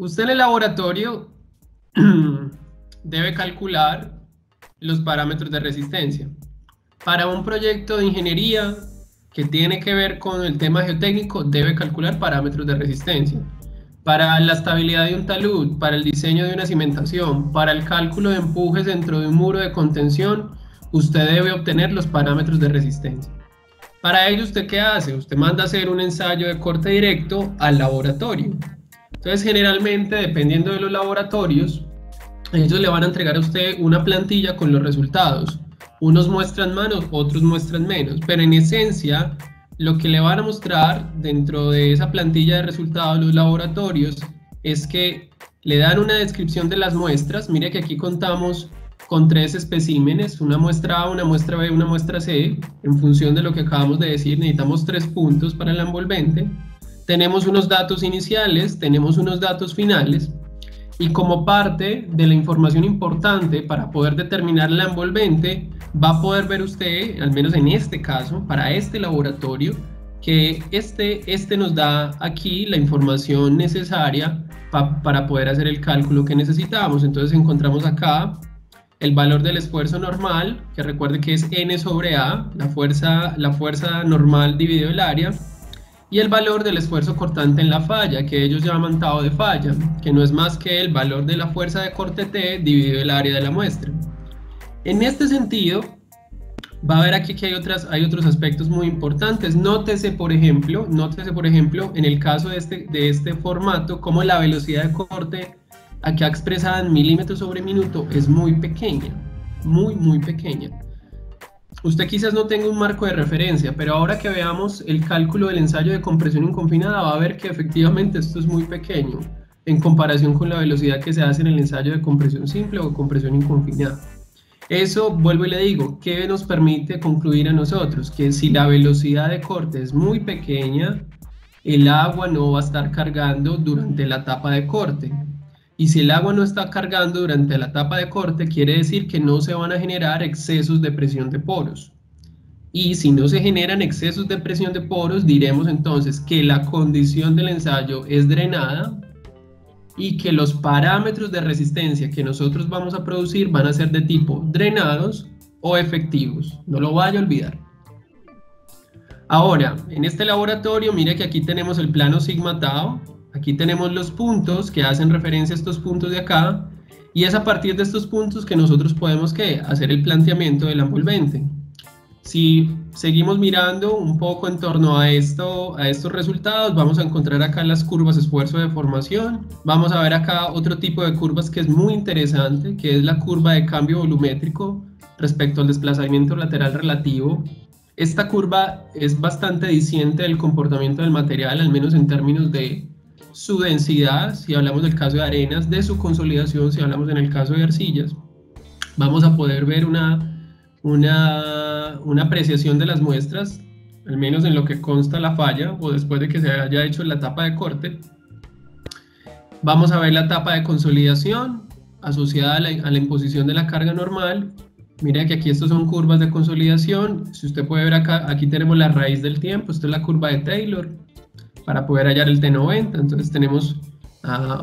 Usted en el laboratorio debe calcular los parámetros de resistencia. Para un proyecto de ingeniería que tiene que ver con el tema geotécnico, debe calcular parámetros de resistencia. Para la estabilidad de un talud, para el diseño de una cimentación, para el cálculo de empujes dentro de un muro de contención, usted debe obtener los parámetros de resistencia. Para ello, ¿usted qué hace? Usted manda a hacer un ensayo de corte directo al laboratorio. Entonces, generalmente, dependiendo de los laboratorios, ellos le van a entregar a usted una plantilla con los resultados. Unos muestran más, otros muestran menos, pero en esencia, lo que le van a mostrar dentro de esa plantilla de resultados los laboratorios es que le dan una descripción de las muestras. Mire que aquí contamos con 3 especímenes, una muestra A, una muestra B, una muestra C. En función de lo que acabamos de decir, necesitamos 3 puntos para el envolvente. Tenemos unos datos iniciales, tenemos unos datos finales, y como parte de la información importante para poder determinar la envolvente, va a poder ver usted, al menos en este caso, para este laboratorio, que este nos da aquí la información necesaria para poder hacer el cálculo que necesitamos. Entonces encontramos acá el valor del esfuerzo normal, que recuerde que es N sobre A, la fuerza normal dividido el área, y el valor del esfuerzo cortante en la falla, que ellos llaman tau de falla, que no es más que el valor de la fuerza de corte T dividido el área de la muestra. En este sentido, va a ver aquí que hay otros aspectos muy importantes. Nótese, por ejemplo, en el caso de este formato, como la velocidad de corte, acá expresada en milímetros sobre minuto, es muy pequeña, muy pequeña. Usted quizás no tenga un marco de referencia, pero ahora que veamos el cálculo del ensayo de compresión inconfinada, va a ver que efectivamente esto es muy pequeño en comparación con la velocidad que se hace en el ensayo de compresión simple o compresión inconfinada. Eso, vuelvo y le digo, ¿qué nos permite concluir a nosotros? Que si la velocidad de corte es muy pequeña, el agua no va a estar cargando durante la etapa de corte. Y si el agua no está cargando durante la etapa de corte, quiere decir que no se van a generar excesos de presión de poros. Y si no se generan excesos de presión de poros, diremos entonces que la condición del ensayo es drenada y que los parámetros de resistencia que nosotros vamos a producir van a ser de tipo drenados o efectivos. No lo vaya a olvidar. Ahora, en este laboratorio, mire que aquí tenemos el plano sigma tau. Aquí tenemos los puntos que hacen referencia a estos puntos de acá, y es a partir de estos puntos que nosotros podemos hacer el planteamiento del envolvente. Si seguimos mirando un poco en torno a estos resultados, vamos a encontrar acá las curvas esfuerzo de formación. Vamos a ver acá otro tipo de curvas que es muy interesante, que es la curva de cambio volumétrico respecto al desplazamiento lateral relativo. Esta curva es bastante diciente del comportamiento del material, al menos en términos de su densidad, si hablamos del caso de arenas, de su consolidación, si hablamos en el caso de arcillas. Vamos a poder ver una apreciación de las muestras, al menos en lo que consta la falla o después de que se haya hecho la etapa de corte. Vamos a ver la etapa de consolidación asociada a la imposición de la carga normal. Mira que aquí estos son curvas de consolidación. Si usted puede ver acá, aquí tenemos la raíz del tiempo. Esto es la curva de Taylor para poder hallar el T90. Entonces tenemos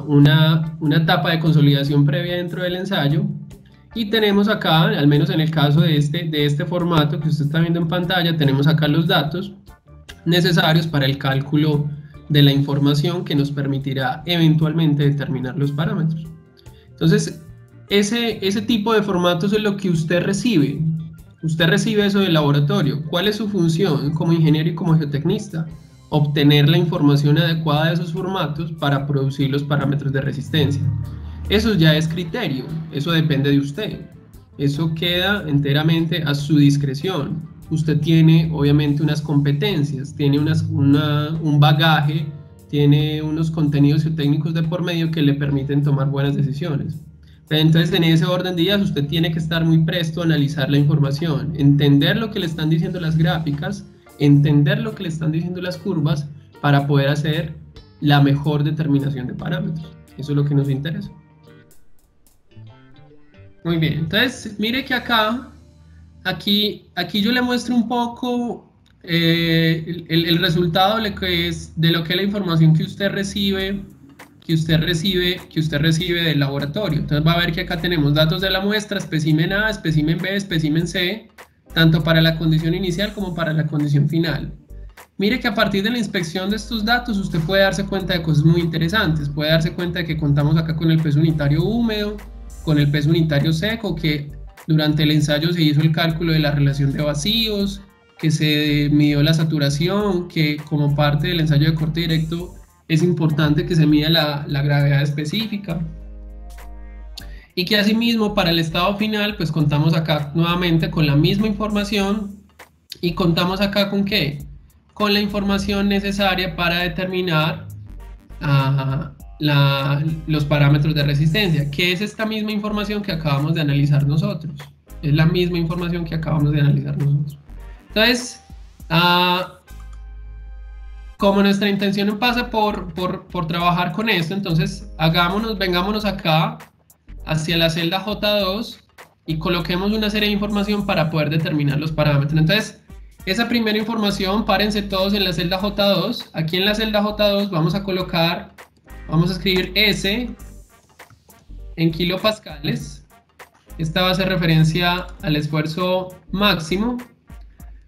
una etapa de consolidación previa dentro del ensayo. Y tenemos acá, al menos en el caso de este formato que usted está viendo en pantalla, tenemos acá los datos necesarios para el cálculo de la información que nos permitirá eventualmente determinar los parámetros. Entonces, ese tipo de formatos es lo que usted recibe. Usted recibe eso del laboratorio. ¿Cuál es su función como ingeniero y como geotecnista? Obtener la información adecuada de esos formatos para producir los parámetros de resistencia. Eso ya es criterio, eso depende de usted. Eso queda enteramente a su discreción. Usted tiene obviamente unas competencias, tiene un bagaje, tiene unos contenidos geotécnicos de por medio que le permiten tomar buenas decisiones. Entonces, en ese orden de ideas, usted tiene que estar muy presto a analizar la información, entender lo que le están diciendo las gráficas, entender lo que le están diciendo las curvas para poder hacer la mejor determinación de parámetros. Eso es lo que nos interesa. Muy bien, entonces mire que aquí yo le muestro un poco el resultado de lo que es la información que usted recibe que usted recibe del laboratorio. Entonces va a ver que acá tenemos datos de la muestra, espécimen A, espécimen B, espécimen C, tanto para la condición inicial como para la condición final. Mire que a partir de la inspección de estos datos usted puede darse cuenta de cosas muy interesantes. Puede darse cuenta de que contamos acá con el peso unitario húmedo, con el peso unitario seco, que durante el ensayo se hizo el cálculo de la relación de vacíos, que se midió la saturación, que como parte del ensayo de corte directo es importante que se mida la gravedad específica. Y que asimismo para el estado final pues contamos acá nuevamente con la misma información y contamos acá con ¿qué? Con la información necesaria para determinar los parámetros de resistencia, que es esta misma información que acabamos de analizar nosotros. Es la misma información que acabamos de analizar nosotros. Entonces, como nuestra intención pasa por trabajar con esto, entonces vengámonos acá hacia la celda J2 y coloquemos una serie de información para poder determinar los parámetros. Entonces, esa primera información, párense todos en la celda J2. Aquí en la celda J2 vamos a escribir S en kilopascales. Esta va a hacer referencia al esfuerzo máximo.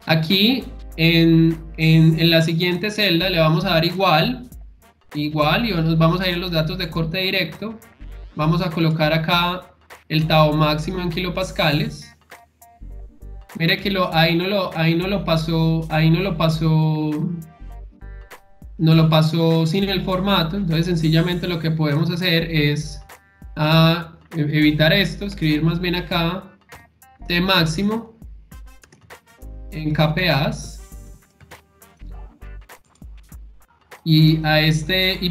Aquí en la siguiente celda le vamos a dar igual y nos vamos a ir a los datos de corte directo. Vamos a colocar acá el tau máximo en kilopascales. Mire que ahí no lo pasó sin el formato. Entonces sencillamente lo que podemos hacer es evitar esto, escribir más bien acá T máximo en kPas. Y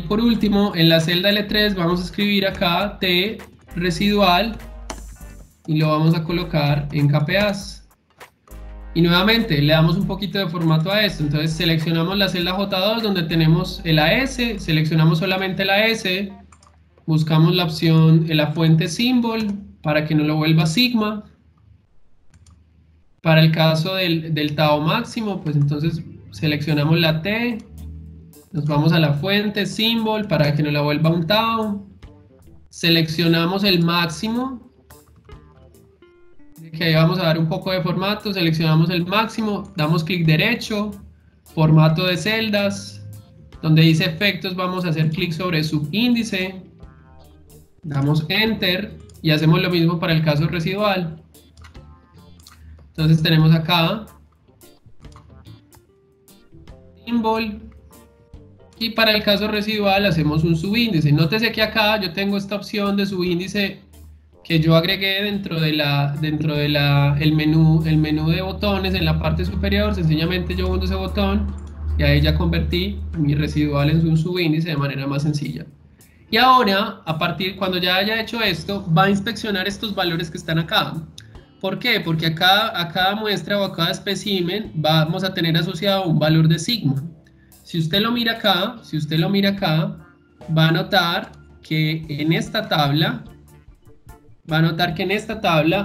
por último, en la celda L3 vamos a escribir acá T residual y lo vamos a colocar en kPas. Y nuevamente le damos un poquito de formato a esto. Entonces seleccionamos la celda J2 donde tenemos el AS, seleccionamos solamente el AS, buscamos la opción en la fuente symbol para que no lo vuelva sigma. Para el caso del tau máximo, pues entonces seleccionamos la T, nos vamos a la fuente symbol para que no la vuelva un tau, seleccionamos el máximo, que ahí vamos a dar un poco de formato, seleccionamos el máximo, damos clic derecho, formato de celdas, donde dice efectos vamos a hacer clic sobre subíndice, damos enter y hacemos lo mismo para el caso residual. Entonces tenemos acá symbol y para el caso residual hacemos un subíndice. Nótese que acá yo tengo esta opción de subíndice que yo agregué dentro de el menú de botones en la parte superior. Sencillamente yo hundo ese botón y ahí ya convertí mi residual en un subíndice de manera más sencilla. Y ahora, cuando ya haya hecho esto, va a inspeccionar estos valores que están acá. ¿Por qué? Porque a cada muestra o a cada espécimen vamos a tener asociado un valor de sigma. Si usted lo mira acá, va a notar que en esta tabla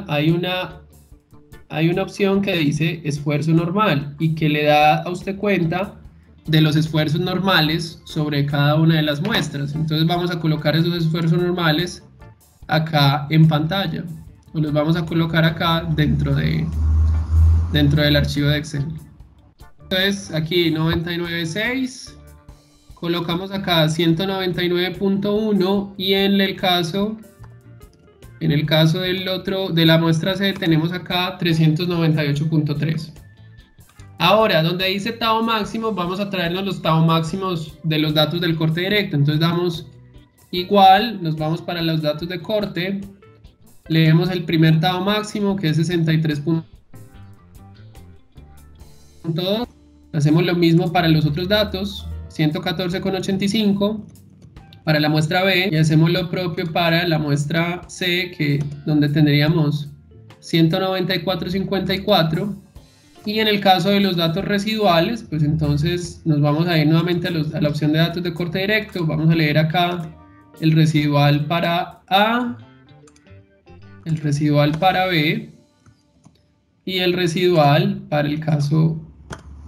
hay una opción que dice esfuerzo normal y que le da a usted cuenta de los esfuerzos normales sobre cada una de las muestras. Entonces vamos a colocar esos esfuerzos normales acá en pantalla. O los vamos a colocar acá dentro del archivo de Excel. Entonces aquí 99.6, colocamos acá 199.1 y en el caso de la muestra C tenemos acá 398.3. Ahora, donde dice tau máximo, vamos a traernos los tau máximos de los datos del corte directo. Entonces damos igual, nos vamos para los datos de corte, leemos el primer tau máximo que es 63.2, hacemos lo mismo para los otros datos, 114.85 para la muestra B y hacemos lo propio para la muestra C, donde tendríamos 194.54. Y en el caso de los datos residuales, pues entonces nos vamos a ir nuevamente a la opción de datos de corte directo. Vamos a leer acá el residual para A, el residual para B y el residual para el caso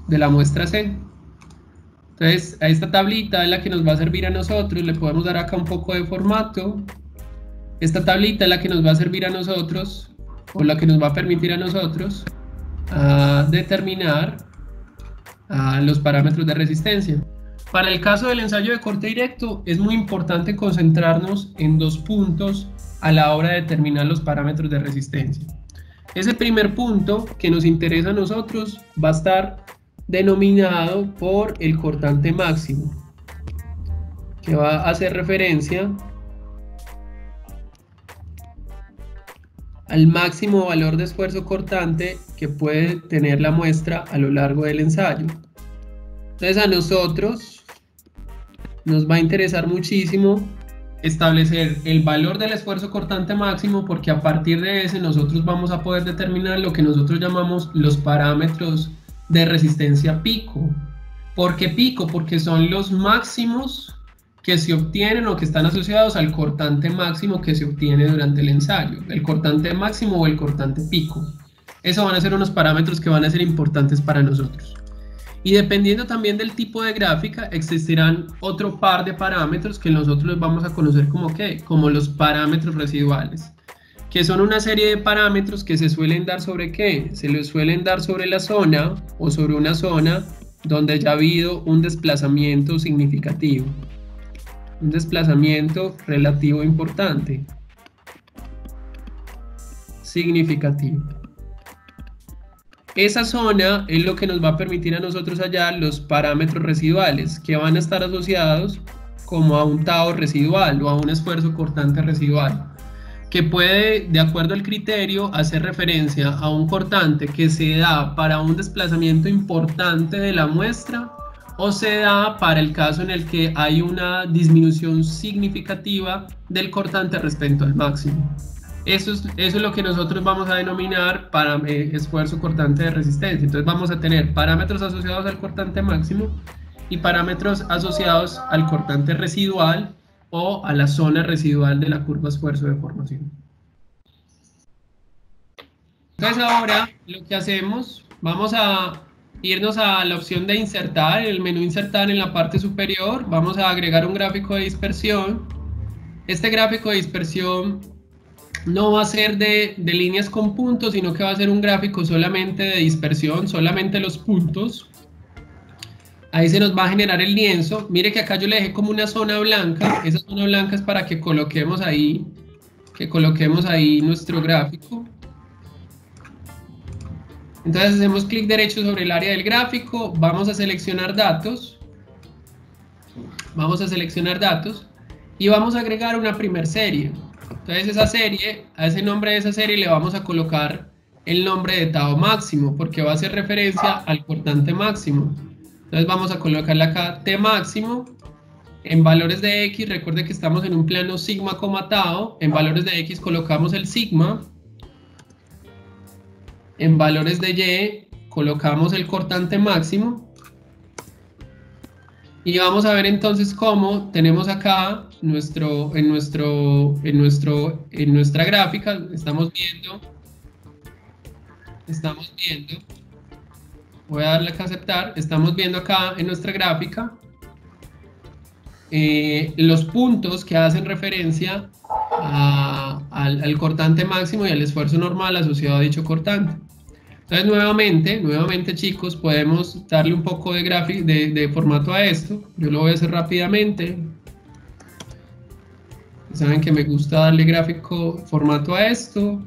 de la muestra C. Entonces, a esta tablita es la que nos va a servir a nosotros, le podemos dar acá un poco de formato. Esta tablita es la que nos va a servir a nosotros, o la que nos va a permitir a nosotros determinar los parámetros de resistencia. Para el caso del ensayo de corte directo, es muy importante concentrarnos en dos puntos a la hora de determinar los parámetros de resistencia. Ese primer punto que nos interesa a nosotros va a estar denominado por el cortante máximo, que va a hacer referencia al máximo valor de esfuerzo cortante que puede tener la muestra a lo largo del ensayo. Entonces a nosotros nos va a interesar muchísimo establecer el valor del esfuerzo cortante máximo, porque a partir de ese nosotros vamos a poder determinar lo que nosotros llamamos los parámetros de resistencia pico. ¿Por qué pico? Porque son los máximos que se obtienen o que están asociados al cortante máximo que se obtiene durante el ensayo, el cortante máximo o el cortante pico. Esos van a ser unos parámetros que van a ser importantes para nosotros. Y dependiendo también del tipo de gráfica, existirán otro par de parámetros que nosotros los vamos a conocer como ¿qué? Como los parámetros residuales, que son una serie de parámetros que se suelen dar sobre ¿qué? Se les suelen dar sobre la zona o sobre una zona donde ya ha habido un desplazamiento significativo, un desplazamiento relativo importante, significativo. Esa zona es lo que nos va a permitir a nosotros hallar los parámetros residuales, que van a estar asociados como a un tau residual o a un esfuerzo cortante residual, que puede, de acuerdo al criterio, hacer referencia a un cortante que se da para un desplazamiento importante de la muestra, o se da para el caso en el que hay una disminución significativa del cortante respecto al máximo. Eso es lo que nosotros vamos a denominar para esfuerzo cortante de resistencia. Entonces vamos a tener parámetros asociados al cortante máximo y parámetros asociados al cortante residual o a la zona residual de la curva esfuerzo de formación. Entonces ahora lo que hacemos, vamos a irnos a la opción de insertar, en el menú insertar en la parte superior, vamos a agregar un gráfico de dispersión. Este gráfico de dispersión no va a ser de líneas con puntos, sino que va a ser un gráfico solamente de dispersión, solamente los puntos. Ahí se nos va a generar el lienzo. Mire que acá yo le dejé como una zona blanca. Esa zona blanca es para que coloquemos ahí nuestro gráfico. Entonces hacemos clic derecho sobre el área del gráfico, vamos a seleccionar datos. Vamos a seleccionar datos y vamos a agregar una primer serie. Entonces esa serie, a ese nombre de esa serie le vamos a colocar el nombre de tau máximo, porque va a hacer referencia al cortante máximo. Entonces vamos a colocarle acá T máximo. En valores de X, recuerde que estamos en un plano sigma, tau. En valores de X colocamos el sigma. En valores de Y colocamos el cortante máximo. Y vamos a ver entonces cómo tenemos acá en nuestra gráfica, estamos viendo, voy a darle acá a aceptar, estamos viendo acá en nuestra gráfica los puntos que hacen referencia al cortante máximo y al esfuerzo normal asociado a dicho cortante. Entonces nuevamente chicos, podemos darle un poco de formato a esto. Yo lo voy a hacer rápidamente. Saben que me gusta darle formato a esto.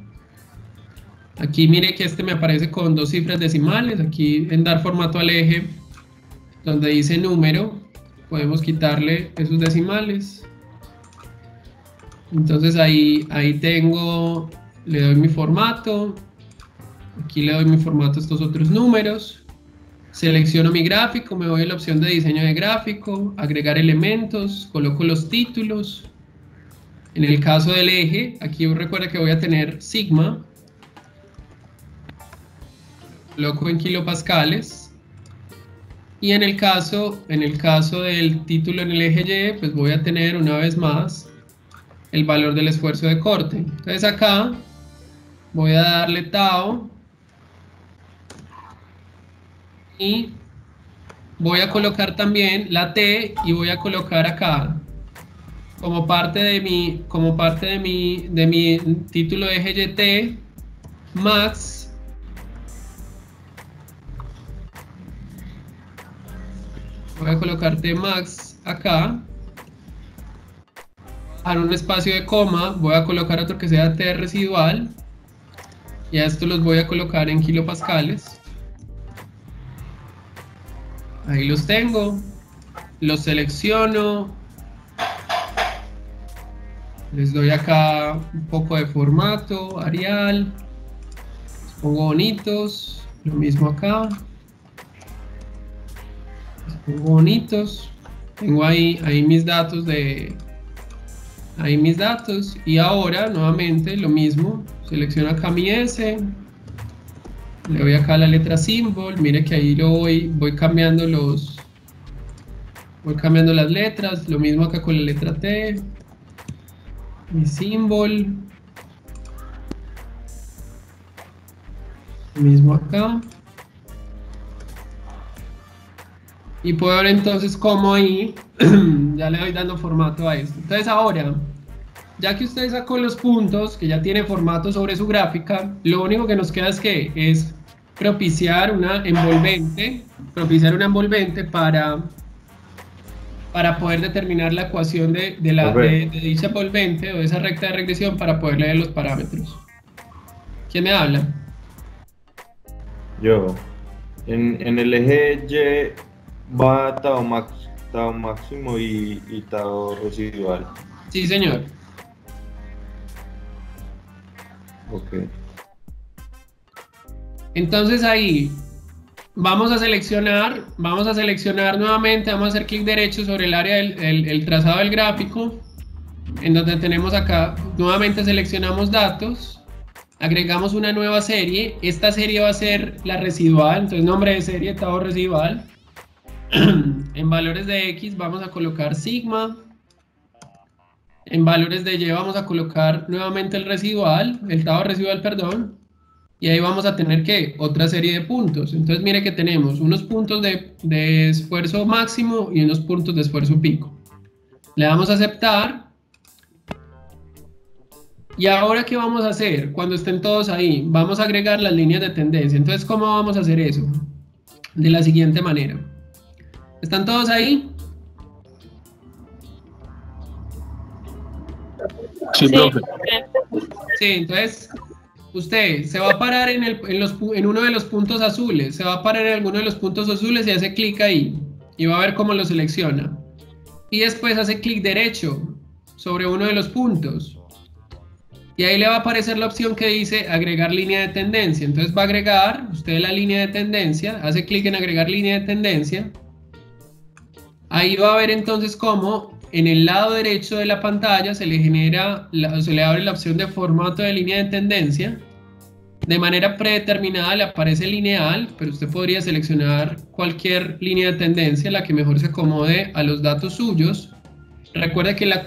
Aquí mire que este me aparece con 2 cifras decimales. Aquí en dar formato al eje, donde dice número, podemos quitarle esos decimales. Entonces ahí le doy mi formato. Aquí le doy mi formato a estos otros números, selecciono mi gráfico, me voy a la opción de diseño de gráfico, agregar elementos, coloco los títulos. En el caso del eje, aquí recuerda que voy a tener sigma, coloco en kilopascales, y en el caso del título en el eje Y, pues voy a tener una vez más el valor del esfuerzo de corte. Entonces acá voy a darle tau y voy a colocar también la T y voy a colocar acá como parte de mi título de eje YT max voy a colocar T max acá, a un espacio de coma voy a colocar otro que sea T residual y a esto los voy a colocar en kilopascales. Ahí los tengo, los selecciono, les doy acá un poco de formato, Arial, los pongo bonitos, lo mismo acá, los pongo bonitos, tengo ahí mis datos y ahora nuevamente lo mismo, selecciono acá mi S, le doy acá la letra symbol, mire que ahí voy cambiando las letras, lo mismo acá con la letra T, mi symbol, lo mismo acá, y puedo ver entonces cómo ahí ya le doy dando formato a esto. Entonces ahora, ya que usted sacó los puntos, que ya tiene formato sobre su gráfica, lo único que nos queda es propiciar una envolvente para poder determinar la ecuación de dicha envolvente o de esa recta de regresión para poder leer los parámetros. ¿Quién me habla? Yo. En el eje Y va tau máximo y tau residual. Sí, señor. Ok. Entonces ahí vamos a seleccionar nuevamente, vamos a hacer clic derecho sobre el área del trazado del gráfico, en donde tenemos acá, nuevamente seleccionamos datos, agregamos una nueva serie, esta serie va a ser la residual, entonces nombre de serie, tau residual, en valores de X vamos a colocar sigma, en valores de Y vamos a colocar nuevamente el tau residual, perdón, y ahí vamos a tener que otra serie de puntos. Entonces mire que tenemos unos puntos de esfuerzo máximo y unos puntos de esfuerzo pico. Le damos a aceptar. Y ahora, ¿qué vamos a hacer? Cuando estén todos ahí, vamos a agregar las líneas de tendencia. Entonces, ¿cómo vamos a hacer eso? De la siguiente manera. ¿Están todos ahí? Sí, profe. Sí, entonces usted se va a parar en uno de los puntos azules, se va a parar en alguno de los puntos azules y hace clic ahí y va a ver cómo lo selecciona. Y después hace clic derecho sobre uno de los puntos y ahí le va a aparecer la opción que dice agregar línea de tendencia. Entonces va a agregar usted la línea de tendencia, hace clic en agregar línea de tendencia. Ahí va a ver entonces cómo en el lado derecho de la pantalla se le abre la opción de formato de línea de tendencia. De manera predeterminada le aparece lineal, pero usted podría seleccionar cualquier línea de tendencia, la que mejor se acomode a los datos suyos. Recuerda que la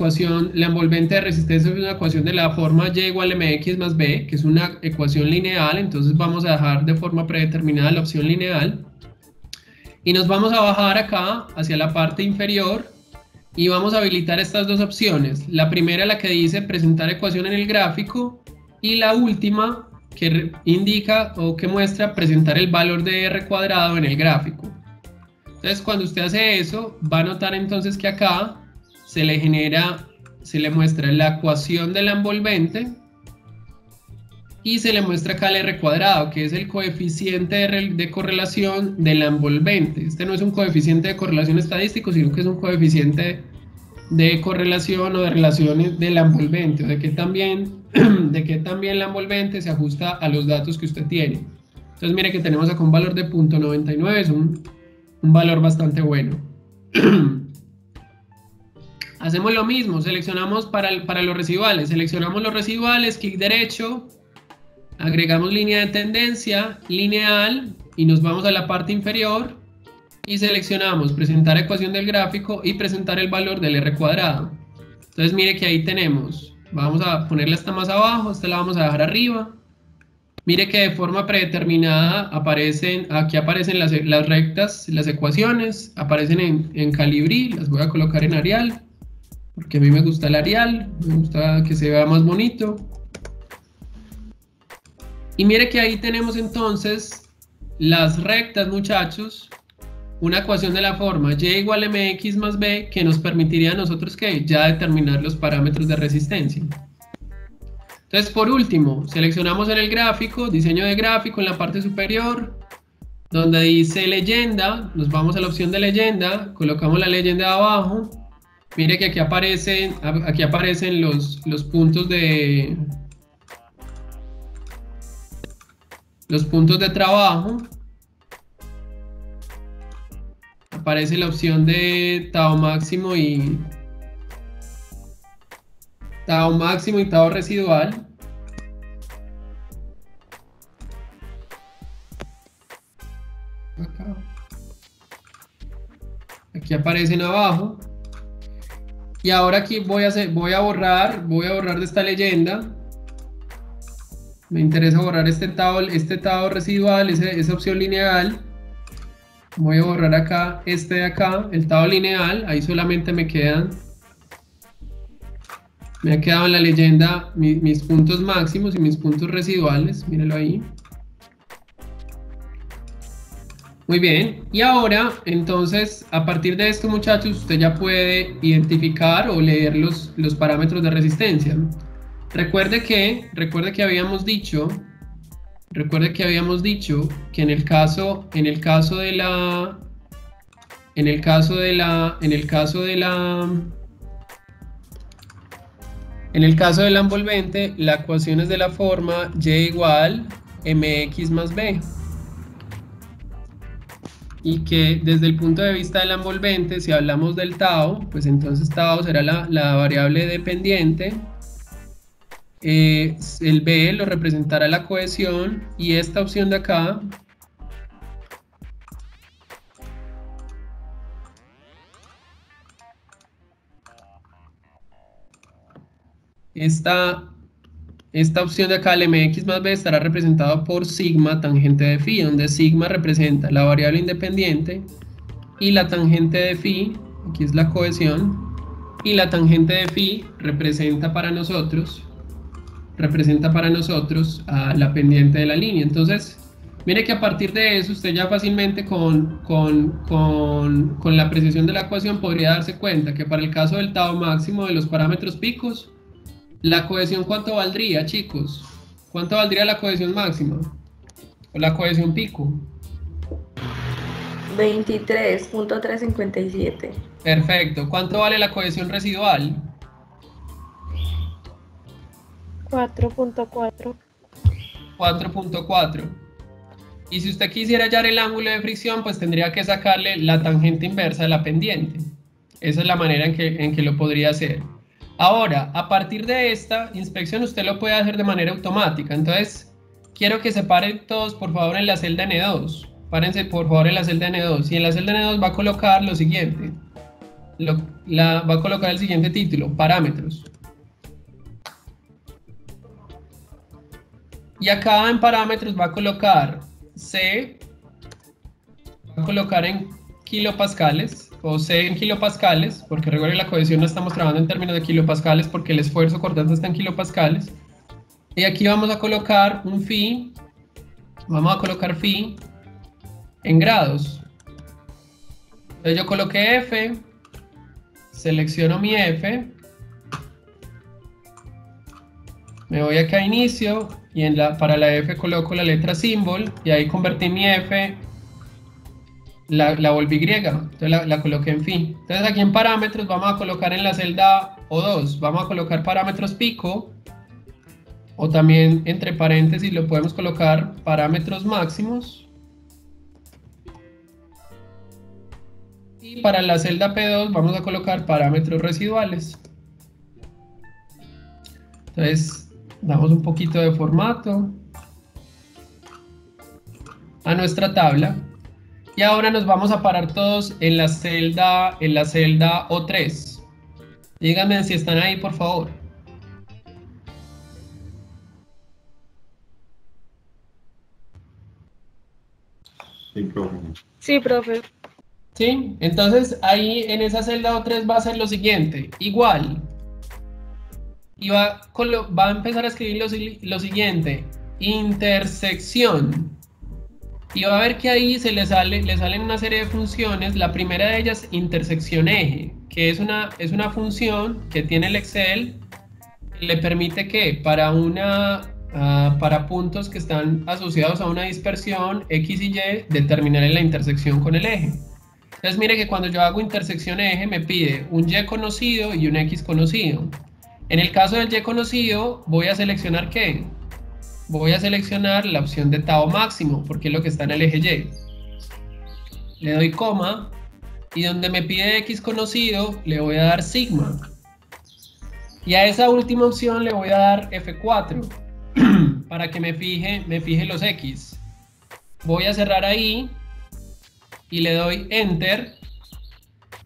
envolvente de resistencia es una ecuación de la forma Y igual mx más b, que es una ecuación lineal, entonces vamos a dejar de forma predeterminada la opción lineal. Y nos vamos a bajar acá hacia la parte inferior y vamos a habilitar estas dos opciones. La primera, la que dice presentar ecuación en el gráfico, y la última que indica o que muestra presentar el valor de R cuadrado en el gráfico. Entonces cuando usted hace eso, va a notar entonces que acá se le muestra la ecuación de la envolvente y se le muestra acá el R cuadrado, que es el coeficiente de correlación de la envolvente. Este no es un coeficiente de correlación estadístico, sino que es un coeficiente de correlación o de relaciones de la envolvente, de que también la envolvente se ajusta a los datos que usted tiene. Entonces mire que tenemos acá un valor de 0.99, es un valor bastante bueno. Hacemos lo mismo, seleccionamos para los residuales, seleccionamos los residuales, clic derecho, agregamos línea de tendencia, lineal, y nos vamos a la parte inferior y seleccionamos presentar ecuación del gráfico y presentar el valor del R cuadrado. Entonces mire que ahí tenemos, vamos a ponerla hasta más abajo, esta la vamos a dejar arriba, Mire que de forma predeterminada aquí aparecen las rectas, las ecuaciones, aparecen en Calibri, las voy a colocar en Arial, porque a mí me gusta el Arial, me gusta que se vea más bonito. Y mire que ahí tenemos entonces las rectas, muchachos, una ecuación de la forma y igual a mx más b que nos permitiría a nosotros que ya determinar los parámetros de resistencia. Entonces, por último, seleccionamos en el gráfico, diseño de gráfico en la parte superior, donde dice leyenda, nos vamos a la opción de leyenda, colocamos la leyenda abajo. Mire que aquí aparecen los puntos de trabajo. Aparece la opción de Tao máximo y Tao residual. Acá. Aquí aparecen abajo. Y ahora aquí voy a borrar de esta leyenda. Me interesa borrar este Tao residual, esa opción lineal. Voy a borrar acá, de acá, el Tao lineal. Ahí solamente me ha quedado en la leyenda mis puntos máximos y mis puntos residuales. Mírenlo ahí. Muy bien, y ahora, entonces, a partir de esto, muchachos, usted ya puede identificar o leer los parámetros de resistencia. Recuerde que habíamos dicho que en el caso del envolvente, la ecuación es de la forma y igual mx más b. Y que desde el punto de vista del envolvente, si hablamos del Tao, pues entonces Tao será la variable dependiente, el B lo representará la cohesión y esta opción de acá esta opción de acá, el mx más b, estará representado por sigma tangente de phi, donde sigma representa la variable independiente y la tangente de phi, aquí es la cohesión, y la tangente de phi representa para nosotros a la pendiente de la línea. Entonces, mire que a partir de eso, usted ya fácilmente con la precisión de la ecuación podría darse cuenta que para el caso del Tao máximo de los parámetros picos, la cohesión, ¿cuánto valdría, chicos? ¿Cuánto valdría la cohesión máxima? O la cohesión pico. 23.357. Perfecto. ¿Cuánto vale la cohesión residual? 4.4. 4.4. Y si usted quisiera hallar el ángulo de fricción, pues tendría que sacarle la tangente inversa de la pendiente. Esa es la manera en que lo podría hacer. Ahora, a partir de esta inspección, usted lo puede hacer de manera automática. Entonces, quiero que se paren todos, por favor, en la celda N2. Párense, por favor, en la celda N2. Y en la celda N2 va a colocar lo siguiente. Va a colocar el siguiente título, parámetros. Y acá en parámetros va a colocar C, va a colocar en kilopascales, o C en kilopascales, porque recuerden la cohesión no estamos trabajando en términos de kilopascales porque el esfuerzo cortante está en kilopascales. Y aquí vamos a colocar un phi, vamos a colocar phi en grados. Entonces yo coloqué F, selecciono mi F, me voy acá a inicio y para la F coloco la letra símbolo y ahí convertí mi F, la volví griega, entonces la coloqué en phi. Entonces aquí en parámetros vamos a colocar en la celda O2, vamos a colocar parámetros pico, o también entre paréntesis lo podemos colocar parámetros máximos. Y para la celda P2 vamos a colocar parámetros residuales. Entonces damos un poquito de formato a nuestra tabla. Y ahora nos vamos a parar todos en la celda O3. Díganme si están ahí, por favor. Sí, profe. Sí, profe. ¿Sí? Entonces ahí en esa celda O3 va a ser lo siguiente, igual, y va a empezar a escribir lo siguiente, intersección, y va a ver que ahí le salen una serie de funciones. La primera de ellas, intersección eje, que es una función que tiene el Excel, que le permite que para puntos que están asociados a una dispersión X y Y, determinar la intersección con el eje. Entonces mire que cuando yo hago intersección eje me pide un Y conocido y un X conocido. En el caso del Y conocido voy a seleccionar ¿qué? Voy a seleccionar la opción de tau máximo, porque es lo que está en el eje Y. Le doy coma, y donde me pide X conocido, le voy a dar sigma. Y a esa última opción le voy a dar F4, para que me fije los X. Voy a cerrar ahí, y le doy Enter,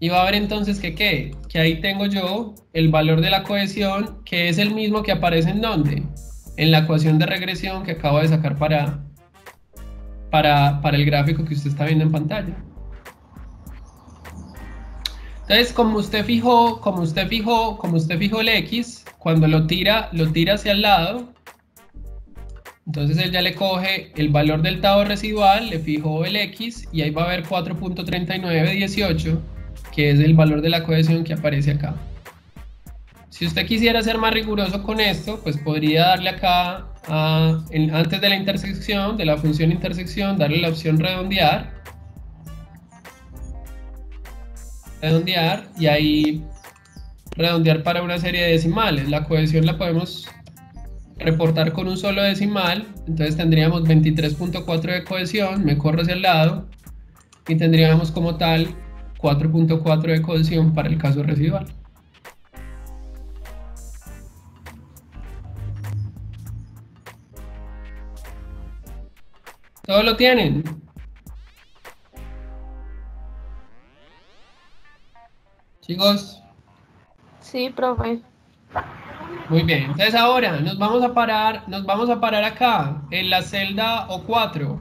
y va a ver entonces que ahí tengo yo el valor de la cohesión, que es el mismo que aparece en ¿dónde? En la ecuación de regresión que acabo de sacar para el gráfico que usted está viendo en pantalla. Entonces, como usted fijó el X, cuando lo tira hacia el lado, entonces él ya le coge el valor del tau residual, le fijó el X, y ahí va a haber 4.3918, que es el valor de la cohesión que aparece acá. Si usted quisiera ser más riguroso con esto, pues podría darle acá, antes de la intersección, de la función intersección, darle la opción redondear, y ahí redondear para una serie de decimales. La cohesión la podemos reportar con un solo decimal, entonces tendríamos 23.4 de cohesión, me corro hacia el lado, y tendríamos como tal 4.4 de cohesión para el caso residual. ¿Todo lo tienen? Chicos. Sí, profe. Muy bien, entonces ahora nos vamos a parar acá, en la celda O4.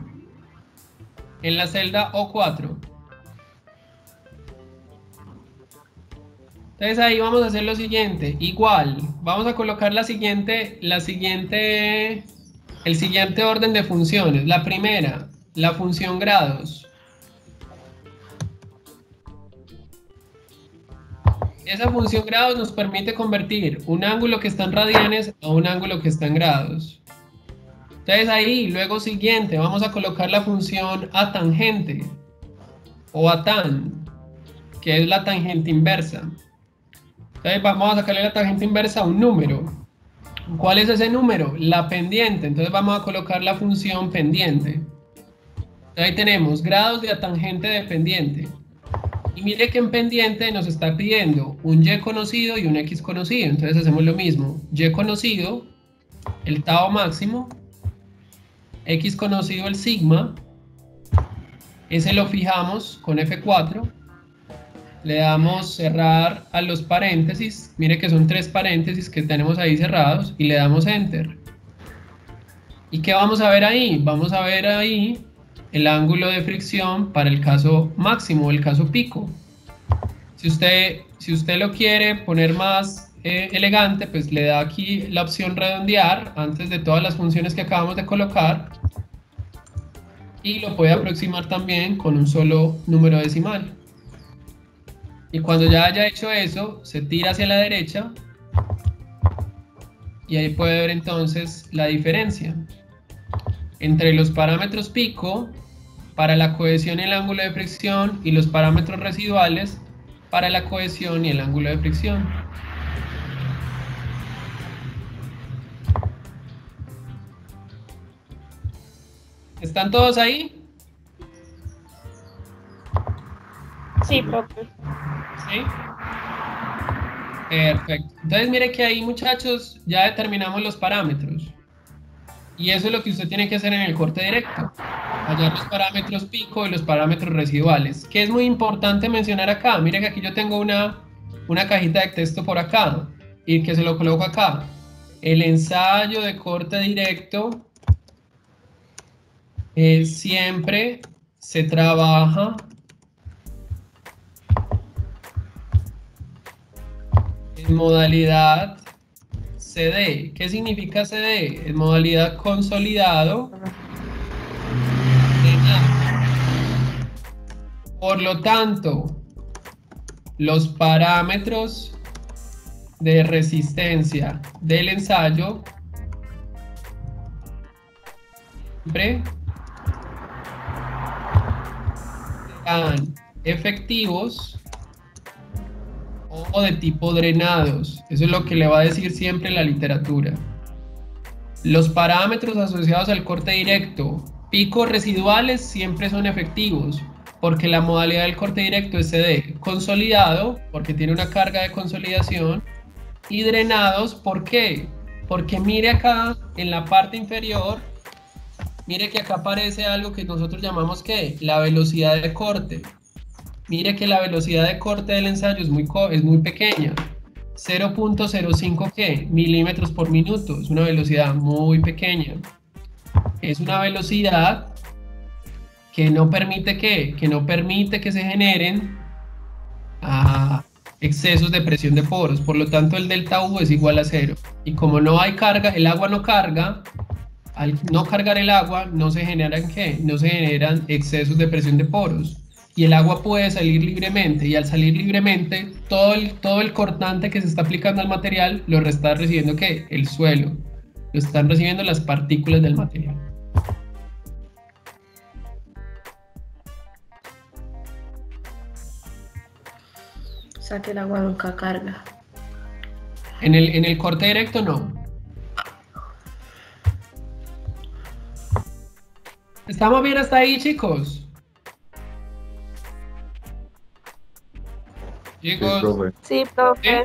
En la celda O4. Entonces ahí vamos a hacer lo siguiente, igual, vamos a colocar el siguiente orden de funciones. La primera, la función grados. Esa función grados nos permite convertir un ángulo que está en radianes a un ángulo que está en grados. Entonces ahí, luego siguiente, vamos a colocar la función a tangente o a tan, que es la tangente inversa. Entonces vamos a sacarle la tangente inversa a un número. ¿Cuál es ese número? La pendiente. Entonces vamos a colocar la función pendiente. Ahí tenemos grados de tangente de pendiente. Y mire que en pendiente nos está pidiendo un Y conocido y un X conocido. Entonces hacemos lo mismo. Y conocido, el tau máximo. X conocido, el sigma. Ese lo fijamos con F4. Le damos cerrar a los paréntesis. Mire que son 3 paréntesis que tenemos ahí cerrados. Y le damos Enter. ¿Y qué vamos a ver ahí? Vamos a ver ahí el ángulo de fricción para el caso máximo, el caso pico. Si usted lo quiere poner más elegante, pues le da aquí la opción redondear antes de todas las funciones que acabamos de colocar, y lo puede aproximar también con un solo número decimal. Y cuando ya haya hecho eso, se tira hacia la derecha y ahí puede ver entonces la diferencia entre los parámetros pico para la cohesión y el ángulo de fricción y los parámetros residuales para la cohesión y el ángulo de fricción. ¿Están todos ahí? Sí, profe. ¿Sí? Perfecto. Entonces mire que ahí, muchachos, ya determinamos los parámetros. Y eso es lo que usted tiene que hacer en el corte directo. Hallar los parámetros pico y los parámetros residuales. Que es muy importante mencionar acá. Mire que aquí yo tengo una cajita de texto por acá. Y que se lo coloco acá. El ensayo de corte directo siempre se trabaja en modalidad CD. ¿Qué significa CD? En modalidad consolidado. Por lo tanto, los parámetros de resistencia del ensayo siempre serán efectivos o de tipo drenados. Eso es lo que le va a decir siempre la literatura. Los parámetros asociados al corte directo, picos residuales, siempre son efectivos, porque la modalidad del corte directo es CD. Consolidado, porque tiene una carga de consolidación. Y drenados, ¿por qué? Porque mire acá en la parte inferior, mire que acá aparece algo que nosotros llamamos ¿qué? La velocidad de corte. Mire que la velocidad de corte del ensayo es muy pequeña. 0.05 ¿qué? Milímetros por minuto. Es una velocidad muy pequeña. Es una velocidad que no permite ¿qué? Que no permite que se generen excesos de presión de poros. Por lo tanto, el delta U es igual a 0. Y como no hay carga, el agua no carga. Al no cargar el agua, no se generan ¿qué? No se generan excesos de presión de poros. Y el agua puede salir libremente. Y al salir libremente, todo el cortante que se está aplicando al material lo está recibiendo ¿qué? El suelo. Lo están recibiendo las partículas del material. O sea que el agua nunca carga. En el corte directo no. ¿Estamos bien hasta ahí, chicos? Chicos. Sí, profe. Sí, profe.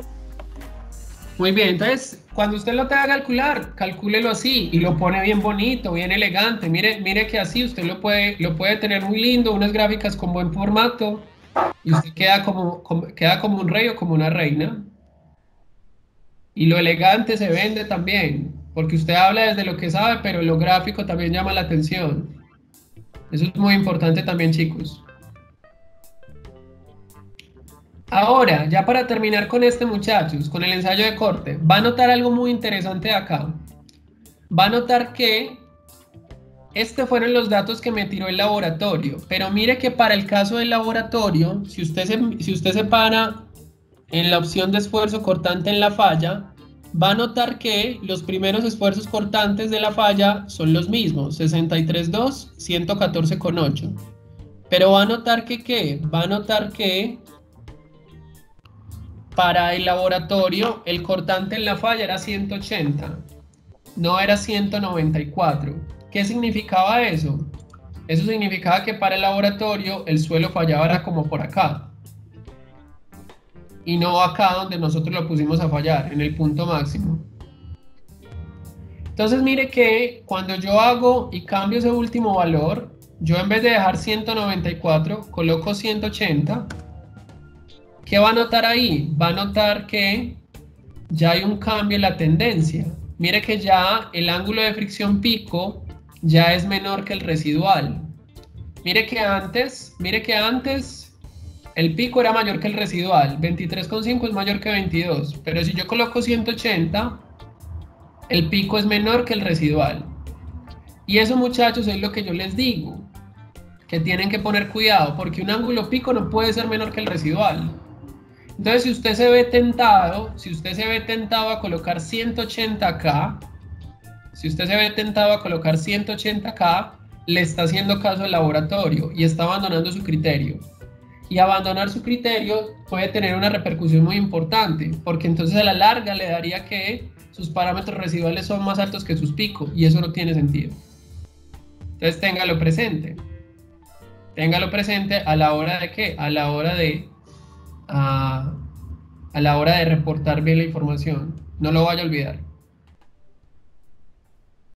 Muy bien, entonces cuando usted lo tenga que calcular, calcúlelo así y lo pone bien bonito, bien elegante. Mire que así usted lo puede tener muy lindo, unas gráficas con buen formato y usted queda como un rey o como una reina. Y lo elegante se vende también, porque usted habla desde lo que sabe, pero lo gráfico también llama la atención. Eso es muy importante también, chicos. Ahora, ya para terminar con este, muchachos, con el ensayo de corte, va a notar algo muy interesante acá. Va a notar que fueron los datos que me tiró el laboratorio, pero mire que para el caso del laboratorio, si usted se para en la opción de esfuerzo cortante en la falla, va a notar que los primeros esfuerzos cortantes de la falla son los mismos, 63.2, 114.8. Pero va a notar que ¿qué? Va a notar que para el laboratorio el cortante en la falla era 180, no era 194. ¿Qué significaba eso? Eso significaba que para el laboratorio el suelo fallaba era como por acá. Y no acá donde nosotros lo pusimos a fallar, en el punto máximo. Entonces mire que cuando yo hago y cambio ese último valor, yo en vez de dejar 194, coloco 180. ¿Qué va a notar ahí? Va a notar que ya hay un cambio en la tendencia. Mire que ya el ángulo de fricción pico ya es menor que el residual. Mire que antes el pico era mayor que el residual, 23,5 es mayor que 22, pero si yo coloco 180, el pico es menor que el residual. Y eso, muchachos, es lo que yo les digo, que tienen que poner cuidado, porque un ángulo pico no puede ser menor que el residual. Entonces, si usted se ve tentado a colocar 180 acá, le está haciendo caso al laboratorio y está abandonando su criterio. Y abandonar su criterio puede tener una repercusión muy importante, porque entonces a la larga le daría que sus parámetros residuales son más altos que sus picos, y eso no tiene sentido. Entonces téngalo presente. Téngalo presente a la hora de ¿qué? A la hora de reportar bien la información. No lo vaya a olvidar.